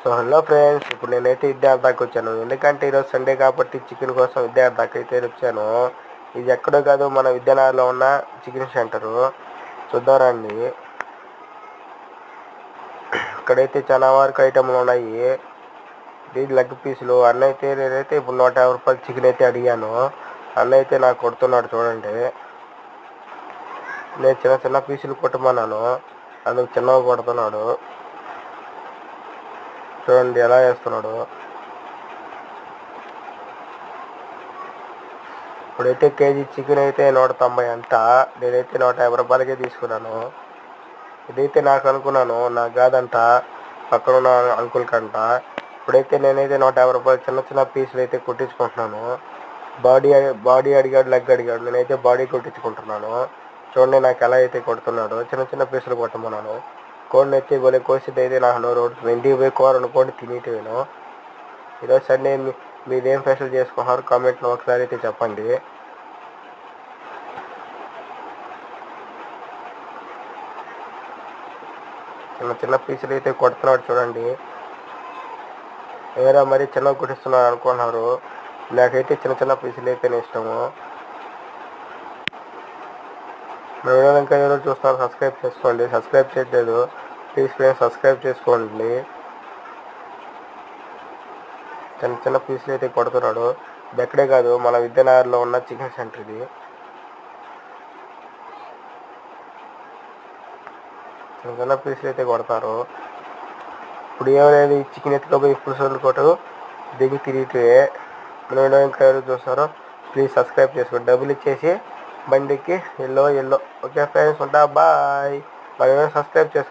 So hello friends, ఇప్పుడు నేనైతే విద్యార్థాకి వచ్చాను. ఎందుకంటే ఈరోజు సండే కాబట్టి చికెన్ కోసం విద్యార్థాకి అయితే వచ్చాను. ఇది ఎక్కడో కాదు, మన విద్యానగర్లో ఉన్న చికెన్ సెంటరు. చూద్దాం రండి. ఇక్కడైతే చాలా వరకు ఐటమ్లు ఉన్నాయి. ఇది లెగ్ పీసులు. నేనైతే ఇప్పుడు 150 రూపాయలు చికెన్ అయితే అడిగాను. అన్న అయితే నాకు కొడుతున్నాడు చూడండి. నేను చిన్న చిన్న పీసులు కొట్టమన్నాను, అందుకు చిన్నగా కొడుతున్నాడు. చూడండి ఎలా వేస్తున్నాడు. ఇప్పుడైతే కేజీ చికెన్ అయితే 190 అంట. నేనైతే 150 రూపాయలకే తీసుకున్నాను. ఇదైతే నాకు అనుకున్నాను, నాకు కాదంట, పక్కన ఉన్న అంకుల్ కంట. ఇప్పుడైతే నేనైతే 150 రూపాయలు చిన్న చిన్న పీసులు అయితే కొట్టించుకుంటున్నాను. బాడీ అడిగాడు, లెగ్ అడిగాడు. నేనైతే బాడీ కొట్టించుకుంటున్నాను. చూడండి నాకు ఎలా అయితే కొడుతున్నాడు. చిన్న చిన్న పీసులు కొట్టమన్నాను. కోడిని అయితే గొలె కోసిద్ది అయితే నాకు నోరు ఊడుతుంది. ఇంటికి పోయి కూర వండుకొని తినేటివేను. ఈరోజు సండే మీరేం స్పెషల్ చేసుకున్నారు కామెంట్లో ఒకసారి అయితే చెప్పండి. చిన్న చిన్న పీసులు అయితే కొడుతున్నాడు చూడండి. ఏరా మరీ చిన్నగా కొట్టిస్తున్నాడు అనుకున్నారు. నాకైతే చిన్న చిన్న పీసులు అయితేనే ఇష్టము. మన వీడియోని ఇంకా ఎవరు చూస్తున్నారు సబ్స్క్రైబ్ చేసుకోండి. సబ్స్క్రైబ్ చేయట్లేదు ప్లీజ్ ఫ్రెండ్స్, సబ్స్క్రైబ్ చేసుకోండి. చిన్న చిన్న పీసులు అయితే కొడుతున్నాడు. ఇది ఎక్కడే కాదు, మన విద్యానగర్లో ఉన్న చికెన్ సెంటర్ ఇది. చిన్న చిన్న పీసులు అయితే కొడతారు. ఇప్పుడు ఏమనేది చికెన్ ఎత్తుకపోయి పులుసులు కొట్టు దిగి తిరిగితే మన వీడియో ఇంకా ఎవరు చూస్తారో ప్లీజ్ సబ్స్క్రైబ్ చేసుకోండి. డబ్బులు ఇచ్చేసి బండికి ఎల్లో. ఓకే ఫ్రెండ్స్, ఉంటా, బాయ్. మన వీడియో సబ్స్క్రైబ్ చేసుకోండి.